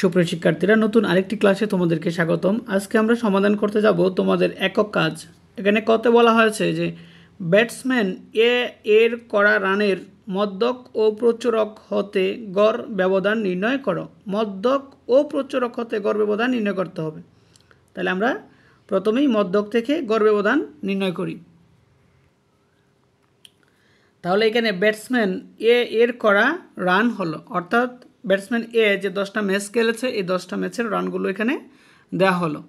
সুপ্রিয় শিক্ষার্থীরা, নতুন আরেকটি ক্লাসে তোমাদেরকে স্বাগতম। আজকে আমরা সমাধান করতে যাব তোমাদের একক কাজ। এখানে কত বলা হয়েছে যে ব্যাটসম্যান এ এর করা রানের মধ্যক ও প্রচুরক হতে গড় ব্যবধান নির্ণয় করো। মধ্যক ও প্রচুরক হতে গড় ব্যবধান নির্ণয় করতে হবে। তাহলে আমরা প্রথমেই মধ্যক থেকে গড় ব্যবধান নির্ণয় করি। তাহলে এখানে ব্যাটসম্যান এ এর করা রান হলো, অর্থাৎ ব্যাটসম্যান এ যে 10টা ম্যাচ খেলেছে এই 10টা ম্যাচের রানগুলো এখানে দেওয়া হলো।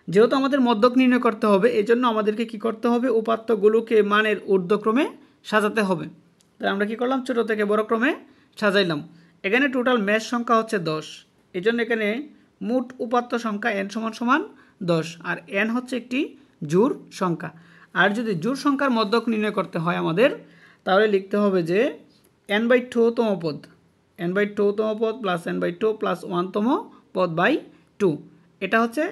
যেহেতু আমাদের মধ্যক নির্ণয় করতে হবে, এই জন্য আমাদেরকে কী করতে হবে, উপাত্তগুলোকে মানের ঊর্ধ্বক্রমে সাজাতে হবে। তাহলে আমরা কী করলাম, ছোটো থেকে বড় ক্রমে সাজাইলাম। এখানে টোটাল ম্যাচ সংখ্যা হচ্ছে 10, এই জন্য এখানে মোট উপাত্ত সংখ্যা n = 10, আর n হচ্ছে একটি জোড় সংখ্যা। আর যদি জোড় সংখ্যার মধ্যক নির্ণয় করতে হয় আমাদের, তাহলে লিখতে হবে যে n/2তম পদ, n/2তম পদ প্লাস n/2 প্লাস 1তম পদ বাই 2। এটা হচ্ছে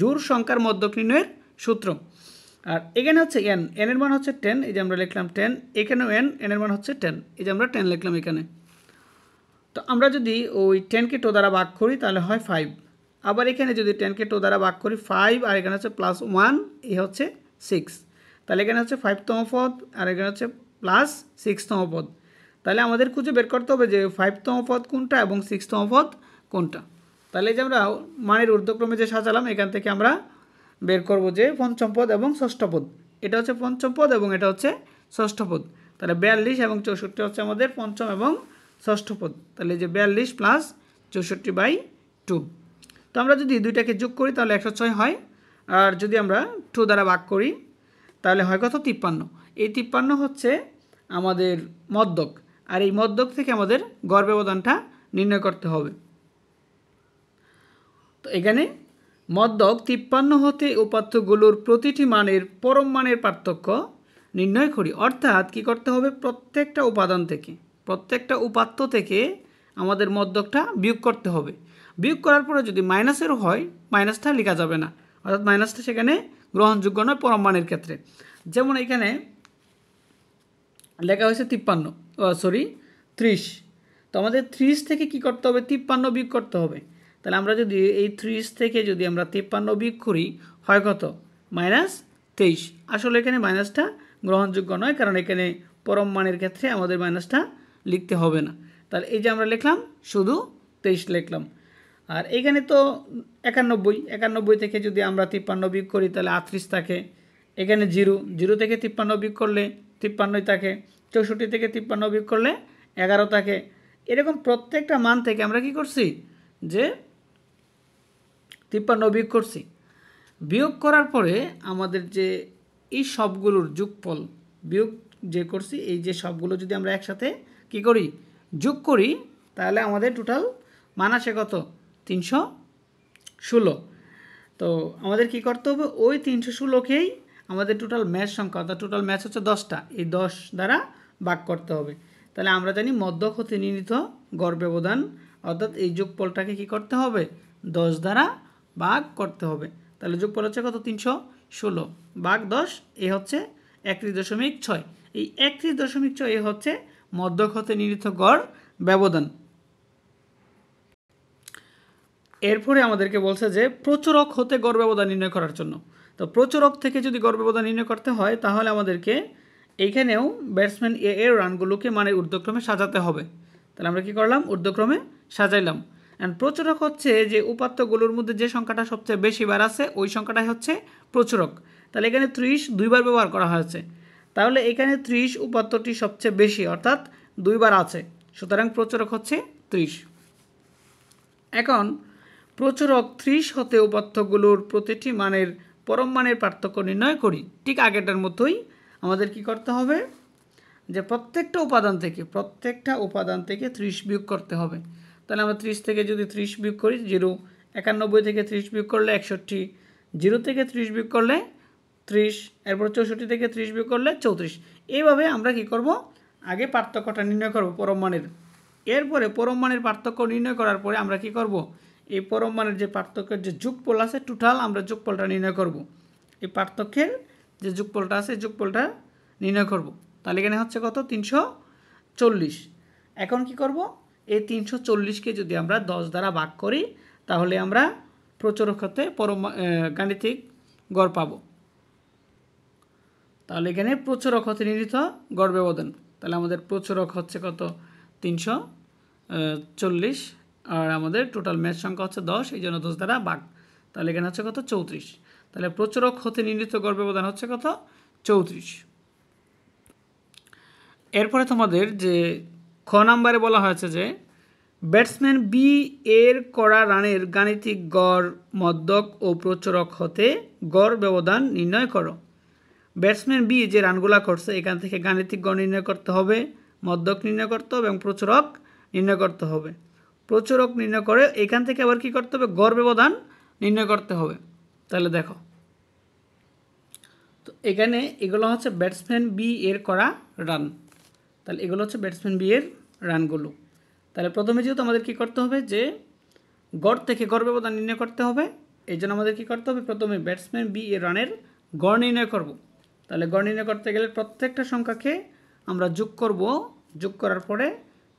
জোড় সংখ্যার মধ্যক নির্ণয়ের সূত্র। আর এখানে হচ্ছে n এর মান হচ্ছে 10, এই যে আমরা লিখলাম 10। এখানেও n এর মান হচ্ছে 10, এই যে আমরা 10 লিখলাম এখানে। তো আমরা যদি ওই 10কে 2 দ্বারা ভাগ করি তাহলে হয় 5। আবার এখানে যদি 10কে 2 দ্বারা ভাগ করি 5, আর এখানে হচ্ছে প্লাস 1, এই হচ্ছে 6। তাহলে এখানে হচ্ছে 5তম পদ, আর এখানে হচ্ছে প্লাস 6তম পদ। তাহলে আমাদের খুঁজে বের করতে হবে যে 5তম পদ কোনটা এবং 6তম পদ কোনটা। তাহলে এই যে আমরা মানের ঊর্ধ্বক্রমে যে সাজালাম, এখান থেকে আমরা বের করব যে পঞ্চম পদ এবং ষষ্ঠ পদ। এটা হচ্ছে পঞ্চম পদ এবং এটা হচ্ছে ষষ্ঠ পদ। তাহলে 42 এবং 64 হচ্ছে আমাদের পঞ্চম এবং ষষ্ঠ পদ। তাহলে যে 42 প্লাস 64/2। তো আমরা যদি দুইটাকে যোগ করি তাহলে 106 হয়, আর যদি আমরা 2 দ্বারা ভাগ করি তাহলে হয় কত, 53। এই 53 হচ্ছে আমাদের মধ্যক, আর এই মধ্যক থেকে আমাদের গড় ব্যবধানটা নির্ণয় করতে হবে। তো এখানে মধ্যক 53 হতে উপাত্তগুলোর প্রতিটি মানের পরম মানের পার্থক্য নির্ণয় করি। অর্থাৎ কি করতে হবে, প্রত্যেকটা উপাদান থেকে, প্রত্যেকটা উপাত্ত থেকে আমাদের মধ্যকটা বিয়োগ করতে হবে। বিয়োগ করার পরে যদি মাইনাসেরও হয়, মাইনাসটা লেখা যাবে না, অর্থাৎ মাইনাসটা সেখানে গ্রহণযোগ্য নয় পরম মানের ক্ষেত্রে। যেমন এখানে লেখা হয়েছে 30। তো আমাদের 30 থেকে কি করতে হবে, 53 বিয়োগ করতে হবে। তাহলে আমরা যদি এই 30 থেকে যদি আমরা 53 বিয়োগ করি হয় কত, -23। আসলে এখানে মাইনাসটা গ্রহণযোগ্য নয়, কারণ এখানে পরম মানের ক্ষেত্রে আমাদের মাইনাসটা লিখতে হবে না। তাহলে এই যে আমরা লিখলাম শুধু 23 লিখলাম। আর এখানে তো 91 থেকে যদি আমরা 53 বিয়োগ করি তাহলে 38 থাকে। এখানে 0 থেকে 53 বিয়োগ করলে 53 থাকে। 64 থেকে 53 বিয়োগ করলে 11 থাকে। এরকম প্রত্যেকটা মান থেকে আমরা কি করছি, যে 53 বিয়োগ করছি। বিয়োগ করার পরে আমাদের যে এই সবগুলোর যোগফল বিয়োগ যে করছি, এই যে সবগুলো যদি আমরা একসাথে কি করি, যোগ করি, তাহলে আমাদের টোটাল মান আসে কত, 316। তো আমাদের কি করতে হবে, ওই 316কেই আমাদের টোটাল ম্যাচ সংখ্যা, অর্থাৎ টোটাল ম্যাচ হচ্ছে 10টা, এই 10 দ্বারা ভাগ করতে হবে। তাহলে আমরা জানি মধ্যক হতে নির্ণীত গড় ব্যবধান, অর্থাৎ এই যোগফলটাকে কি করতে হবে, 10 দ্বারা ভাগ করতে হবে। তাহলে যোগফল হচ্ছে কত, 316 ভাগ 10, এ হচ্ছে 31.6। এই 31.6 এ হচ্ছে মধ্যক হতে নির্ণীত গড় ব্যবধান। এরপরে আমাদেরকে বলছে যে প্রচুরক হতে গড় ব্যবধান নির্ণয় করার জন্য। তো প্রচুরক থেকে যদি গড় ব্যবধান নির্ণয় করতে হয়, তাহলে আমাদেরকে এইখানেও ব্যাটসম্যান এ এর রানগুলোকে মানে ঊর্ধ্বক্রমে সাজাতে হবে। তাহলে আমরা কি করলাম, ঊর্ধ্বক্রমে সাজাইলাম। অ্যান্ড প্রচুরক হচ্ছে যে উপাত্তগুলোর মধ্যে যে সংখ্যাটা সবচেয়ে বেশি বার আছে, ওই সংখ্যাটাই হচ্ছে প্রচুরক। তাহলে এখানে 30 দুইবার ব্যবহার করা হয়েছে, তাহলে এখানে 30 উপাত্তটি সবচেয়ে বেশি, অর্থাৎ দুইবার আছে, সুতরাং প্রচুরক হচ্ছে 30। এখন প্রচুরক 30 হতে উপাত্তগুলোর প্রতিটি মানের পরম মানের পার্থক্য নির্ণয় করি। ঠিক আগেরটার মতোই আমাদের কি করতে হবে, যে প্রত্যেকটা উপাদান থেকে 30 বিয়োগ করতে হবে। তাহলে আমরা 30 থেকে যদি 30 বিয়োগ করি 0, 91 থেকে 30 বিয়োগ করলে 61, 0 থেকে 30 বিয়োগ করলে 30, এরপর 64 থেকে 30 বিয়োগ করলে 34। এইভাবে আমরা কি করব, আগে পার্থক্যটা নির্ণয় করব পরম মানের। এরপরে পরম মানের পার্থক্য নির্ণয় করার পরে আমরা কি করব, এই পরম মানের যে পার্থক্যের যে যোগফল আছে, টোটাল আমরা যোগফলটা নির্ণয় করব। এই পার্থক্যের যে যোগফলটা আছে, যোগফলটা নির্ণয় করব। তাহলে এখানে হচ্ছে কত, 340। এখন কি করব, এই 340কে যদি আমরা 10 দ্বারা ভাগ করি তাহলে আমরা প্রচুরক হতে গাণিতিক গড় পাব। তাহলে এখানে প্রচুরক হতে নির্ণীত গড় ব্যবধান, তাহলে আমাদের প্রচুরক হচ্ছে কত 340, আর আমাদের টোটাল ম্যাচ সংখ্যা হচ্ছে 10, এই জন্য 10 দ্বারা ভাগ, তাহলে এখানে হচ্ছে কত 34। তাহলে প্রচুরক হতে নির্ণীত গড় ব্যবধান হচ্ছে কত 34। এরপরে তোমাদের যে খ নাম্বারে বলা হয়েছে যে ব্যাটসম্যান বি এর করা রানের গাণিতিক গড় মধ্যক ও প্রচুরক হতে গড় ব্যবধান নির্ণয় করো। ব্যাটসম্যান বি যে রানগুলা করছে এখান থেকে গাণিতিক গড় নির্ণয় করতে হবে, মধ্যক নির্ণয় করতে হবে এবং প্রচুরক নির্ণয় করতে হবে। প্রচুরক নির্ণয় করে এখান থেকে আবার কি করতে হবে, গড় ব্যবধান নির্ণয় করতে হবে। তাহলে দেখো, তো এখানে এগুলো হচ্ছে ব্যাটসম্যান বি এর করা রান, তাহলে এগুলো হচ্ছে ব্যাটসম্যান বি এর রানগুলো। তাহলে প্রথমে যেহেতু আমাদের কী করতে হবে যে গড় থেকে গড় ব্যবধান নির্ণয় করতে হবে, এই জন্য আমাদের কী করতে হবে, প্রথমে ব্যাটসম্যান বি এর রানের গড় নির্ণয় করব। তাহলে গড় নির্ণয় করতে গেলে প্রত্যেকটা সংখ্যাকে আমরা যোগ করব, যোগ করার পরে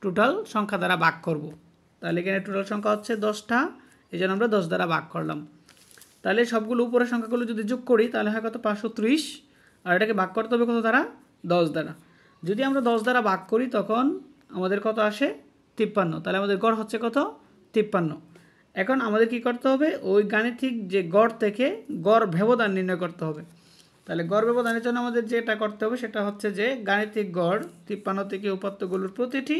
টোটাল সংখ্যা দ্বারা ভাগ করব। তাহলে এখানে টোটাল সংখ্যা হচ্ছে 10টা, এই জন্য আমরা 10 দ্বারা ভাগ করলাম। তাহলে সবগুলো উপরের সংখ্যাগুলো যদি যোগ করি তাহলে হয় কত 530, আর এটাকে ভাগ করতে হবে কত দ্বারা, 10 দ্বারা। যদি আমরা 10 দ্বারা ভাগ করি তখন আমাদের কত আসে 53, তাহলে আমাদের গড় হচ্ছে কত 53। এখন আমাদের কি করতে হবে, ওই গাণিতিক যে গড় থেকে গড় ব্যবধান নির্ণয় করতে হবে। তাহলে গড় ব্যবধানের জন্য আমাদের যেটা করতে হবে সেটা হচ্ছে যে গাণিতিক গড় 53 থেকে উপাত্তগুলোর প্রতিটি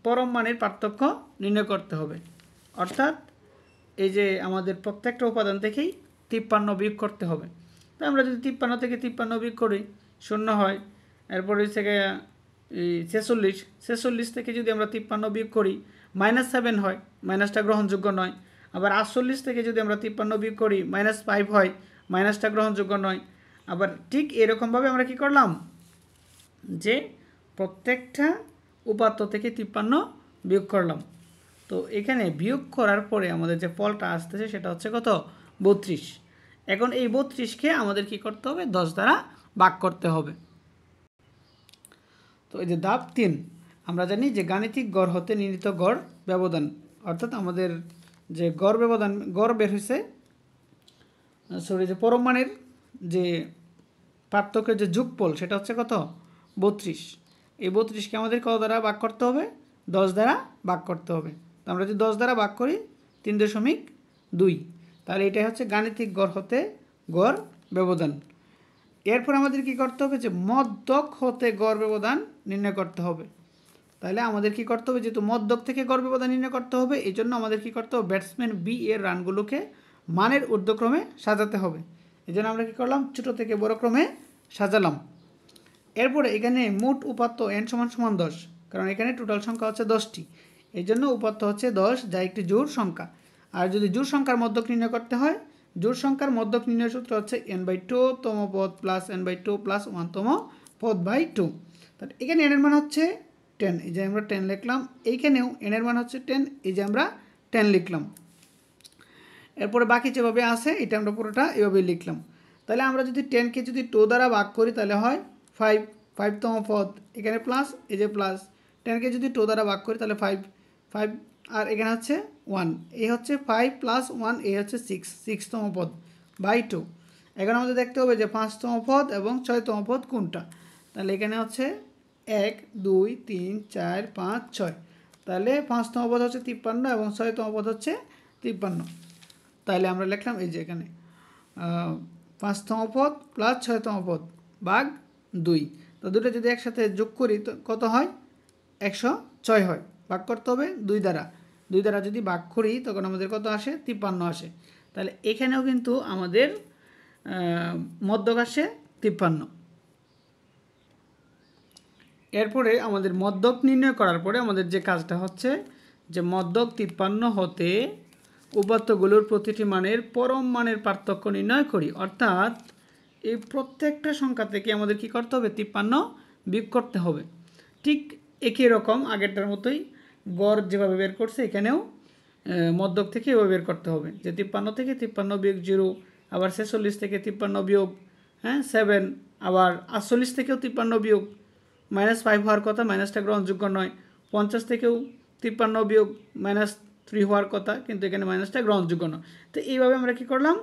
পরম মানের পার্থক্য নির্ণয় করতে হবে। অর্থাৎ এই যে আমাদের প্রত্যেকটা উপাদান থেকেই 53 বিয়োগ করতে হবে। তো আমরা যদি 53 থেকে 53 বিয়োগ করি 0 হয়, এরপর হচ্ছে এই 46 থেকে যদি আমরা 53 বিয়োগ করি -7 হয়, মাইনাসটা গ্রহণযোগ্য নয়। আবার 48 থেকে যদি আমরা 53 বিয়োগ করি -5 হয়, মাইনাসটা গ্রহণযোগ্য নয়। আবার ঠিক এরকমভাবে আমরা কি করলাম যে প্রত্যেকটা উপাত্ত থেকে 53 বিয়োগ করলাম। তো এখানে বিয়োগ করার পরে আমাদের যে ফলটা আসতেছে সেটা হচ্ছে কত 32। এখন এই 32কে আমাদের কি করতে হবে, 10 দ্বারা ভাগ করতে হবে। তো এই যে ধাপ 3, আমরা জানি যে গাণিতিক গড় হতে নির্ণীত গড় ব্যবধান, অর্থাৎ আমাদের যে গড় ব্যবধান গড় বের হয়েছে, যে পরম মানের যে পার্থক্যের যে যোগফল সেটা হচ্ছে কত 32। এই 32কে আমাদের কত দ্বারা ভাগ করতে হবে, 10 দ্বারা ভাগ করতে হবে। তো আমরা যদি 10 দ্বারা ভাগ করি 3.2, তাহলে এটাই হচ্ছে গাণিতিক গড় হতে গড় ব্যবধান। এরপর আমাদের কি করতে হবে, যে মধ্যক হতে গড় ব্যবধান নির্ণয় করতে হবে। তাহলে আমাদের কি করতে হবে, যেহেতু মধ্যক থেকে গড় ব্যবধান নির্ণয় করতে হবে, এই জন্য আমাদের কি করতে হবে, ব্যাটসম্যান বি এর রানগুলোকে মানের ঊর্ধ্বক্রমে সাজাতে হবে। এই জন্য আমরা কি করলাম, ছোট থেকে বড় ক্রমে সাজালাম। এরপরে এখানে মোট উপাত্ত n = 10, কারণ এখানে টোটাল সংখ্যা হচ্ছে 10টি, এই জন্য উপাত্ত হচ্ছে 10, যা একটি জোড় সংখ্যা। আর যদি জোড় সংখ্যার মধ্যক নির্ণয় করতে হয়, জোড় সংখ্যার মধ্যক নির্ণয় সূত্র হচ্ছে n/2 তম পদ প্লাস n/2 প্লাস 1 তম পদ বাই 2। তাহলে এখানে n এর মান হচ্ছে 10, এই যে আমরা 10 লিখলাম, এইখানেও n এর মান হচ্ছে 10, এই যে আমরা 10 লিখলাম। এরপরে বাকি যেভাবে আছে এটা আমরা পুরোটা এভাবেই লিখলাম। তাহলে আমরা যদি 10কে যদি 2 দ্বারা ভাগ করি তাহলে হয় 5 তম পদ, এখানে প্লাস, এই যে প্লাস। 10কে যদি 2 দ্বারা ভাগ করি তাহলে 5 আর এখানে হচ্ছে 1, এই হচ্ছে 5 + 1, এই হচ্ছে 6 তম পদ বাই 2। এখন আমাদের দেখতে হবে যে 5 তম পদ এবং 6 তম পদ কোনটা। তাহলে এখানে হচ্ছে 1 2 3 4 5 6, তাহলে 5 তম পদ হচ্ছে 53 এবং 6 তম পদ হচ্ছে 53। তাহলে আমরা লিখলাম এই যে এখানে 5 তম পদ প্লাস 6 তম পদ ভাগ 2। তো দুটো যদি একসাথে যোগ করি তো কত হয়, 106 হয়। ভাগ করতে হবে 2 দ্বারা যদি ভাগ করি তখন আমাদের কত আসে, 53 আসে। তাহলে এখানেও কিন্তু আমাদের মধ্যক আসে 53। এরপরে আমাদের মধ্যক নির্ণয় করার পরে আমাদের যে কাজটা হচ্ছে যে মধ্যক 53 হতে উপাত্তগুলোর প্রতিটি মানের পরম মানের পার্থক্য নির্ণয় করি। অর্থাৎ এই প্রত্যেকটা সংখ্যা থেকে আমাদের কি করতে হবে, 53 বিয়োগ করতে হবে। ঠিক একই রকম আগেরটার মতোই গড় যেভাবে বের করছে এখানেও মধ্যক থেকে এভাবে বের করতে হবে, যে 53 থেকে 53 বিয়োগ 0, আবার 46 থেকে 53 বিয়োগ 7, আবার 48 থেকেও 53 বিয়োগ -5 হওয়ার কথা, মাইনাসটা গ্রহণযোগ্য নয়। 50 থেকেও 53 বিয়োগ 3 হওয়ার কথা, কিন্তু এখানে মাইনাসটা গ্রহণযোগ্য না। তো এইভাবে আমরা কি করলাম,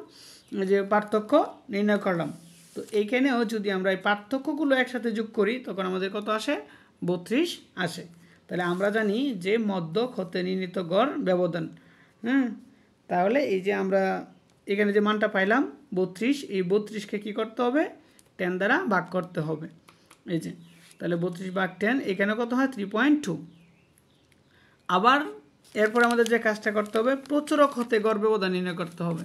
যে পার্থক্য নির্ণয় করলাম। তো এইখানেও যদি আমরা এই পার্থক্যগুলো একসাথে যোগ করি তখন আমাদের কত আসে, 32 আসে। তাহলে আমরা জানি যে মধ্যক হতে নির্ণীত গড় ব্যবধান। তাহলে এই যে আমরা এখানে যে মানটা পাইলাম 32, এই 32কে কী করতে হবে, 10 দ্বারা ভাগ করতে হবে। এই যে তাহলে 32 ভাগ 10, এখানে কত হয় 3.2। আবার এরপর আমাদের যে কাজটা করতে হবে, প্রচুরক হতে গড় ব্যবধান নির্ণয় করতে হবে।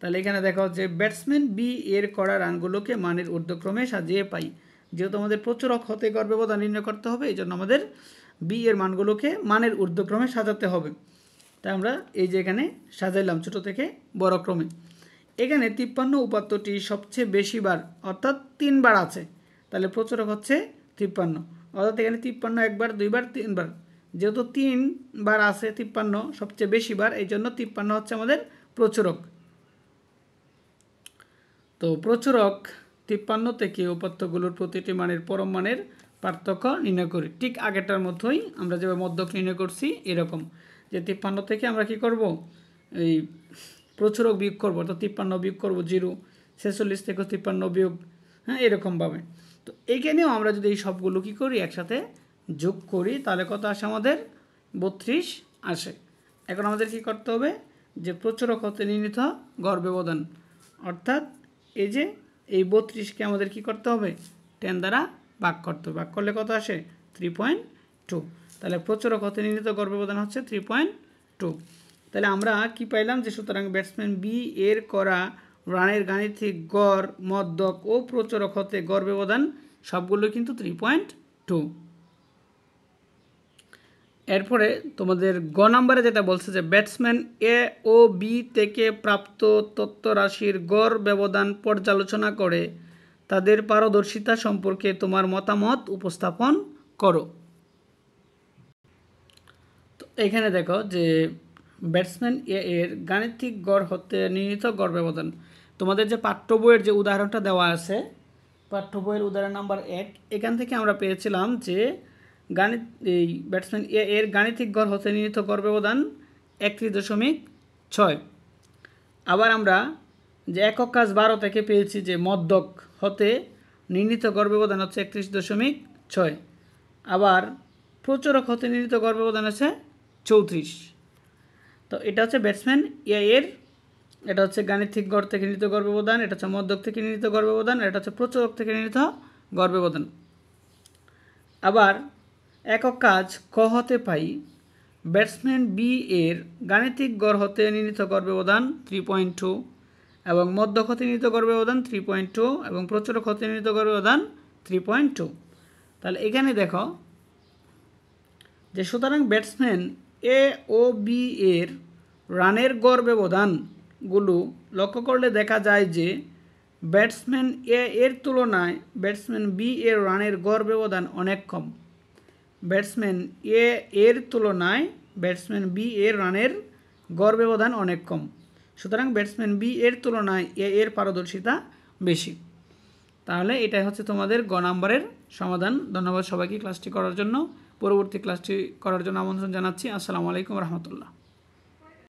তাহলে এখানে দেখো যে ব্যাটসম্যান বি এর করা রানগুলোকে মানের ঊর্ধ্বক্রমে সাজিয়ে পাই। যেহেতু আমাদের প্রচুরক হতে গড় ব্যবধান নির্ণয় করতে হবে, এই জন্য আমাদের বি এর মানগুলোকে মানের ঊর্ধ্বক্রমে সাজাতে হবে। তাই আমরা এই যে এখানে সাজাইলাম ছোট থেকে বড় ক্রমে। এখানে 53 উপাত্তটি সবচেয়ে বেশি বার অর্থাৎ 3 বার আছে, তাহলে প্রচুরক হচ্ছে 53, অর্থাৎ এখানে 53 একবার, 2 বার, 3 বার। যেহেতু 3 বার আছে 53 সবচেয়ে বেশি বার, এই জন্য 53 হচ্ছে আমাদের প্রচুরক। তো প্রচুরক 53 থেকে উপাত্তগুলোর প্রতিটি মানের পরম মানের পার্থক্য নির্ণয় করি। ঠিক আগেরটার মতোই আমরা যেভাবে মধ্যক নির্ণয় করছি এরকম, যে 53 থেকে আমরা কি করব, এই প্রচুরক বিয়োগ করবো, তো 53 বিয়োগ করবো 0, 46 থেকে 53 বিয়োগ, এরকমভাবে। তো এইখানেও আমরা যদি এই সবগুলো কী করি, একসাথে যোগ করি, তাহলে কত আসে আমাদের 32 আসে। এখন আমাদের কি করতে হবে, যে প্রচুরক হতে নির্ণীত গড় ব্যবধান, অর্থাৎ এই যে এই 32কে আমাদের কি করতে হবে, 10 দ্বারা ভাগ করতে হবে। ভাগ করলে কত আসে, 3.2। তাহলে প্রচুরক হতে নির্ণীত গড় ব্যবধান হচ্ছে 3.2। তাহলে আমরা কি পাইলাম, যে সুতরাং ব্যাটসম্যান বি এর করা রানের গাণিতিক গড়, মধ্যক ও প্রচুরক হতে গড় ব্যবধান সবগুলো কিন্তু 3.2। এরপরে তোমাদের গ নাম্বারে যেটা বলছে, যে ব্যাটসম্যান এ ও বি থেকে প্রাপ্ত তথ্যরাশির গড় ব্যবধান পর্যালোচনা করে তাদের পারদর্শিতা সম্পর্কে তোমার মতামত উপস্থাপন করো। তো এখানে দেখো যে ব্যাটসম্যান এ এর গাণিতিক গড় হতে নির্ণীত গড় ব্যবধান, তোমাদের যে পাঠ্য বইয়ের যে উদাহরণটা দেওয়া আছে, পাঠ্য বইয়ের উদাহরণ নাম্বার 1, এখান থেকে আমরা পেয়েছিলাম যে এই ব্যাটসম্যান এ এর গাণিতিক গড় হতে নির্ণীত গড় ব্যবধান 31.6। আবার আমরা যে একক কাজ 12 থেকে পেয়েছি যে মধ্যক হতে নির্ণীত গড় ব্যবধান হচ্ছে 31.6। আবার প্রচুরক হতে নির্ণীত গড় ব্যবধান আছে 34। তো এটা হচ্ছে ব্যাটসম্যান এ এর, এটা হচ্ছে গাণিতিক গড় থেকে নির্ণীত গড় ব্যবধান, এটা হচ্ছে মধ্যক থেকে নির্ণীত গড় ব্যবধান, এটা হচ্ছে প্রচুরক থেকে নির্ণীত গড় ব্যবধান। আবার একক কাজ ক হতে পাই ব্যাটসম্যান বি এর গাণিতিক গড় হতে নির্ণীত গড় ব্যবধান 3.2 এবং মধ্যক হতে নির্ণীত গড় ব্যবধান 3.2 এবং প্রচুরক হতে নির্ণীত গড় ব্যবধান 3.2। তাহলে এখানে দেখো যে সুতরাং ব্যাটসম্যান এ ও বি এর রানের গড় ব্যবধানগুলো লক্ষ্য করলে দেখা যায় যে ব্যাটসম্যান এ এর তুলনায় ব্যাটসম্যান বি এর রানের গড় ব্যবধান অনেক কম। ব্যাটসম্যান এ এর তুলনায় ব্যাটসম্যান বি এর রানের গড় ব্যবধান অনেক কম, সুতরাং ব্যাটসম্যান বি এর তুলনায় এ এর পারদর্শিতা বেশি। তাহলে এটাই হচ্ছে তোমাদের গ নাম্বারের সমাধান। ধন্যবাদ সবাইকে ক্লাসটি করার জন্য। পরবর্তী ক্লাসটি করার জন্য আমন্ত্রণ জানাচ্ছি। আসসালামু আলাইকুম রহমতুল্লাহ।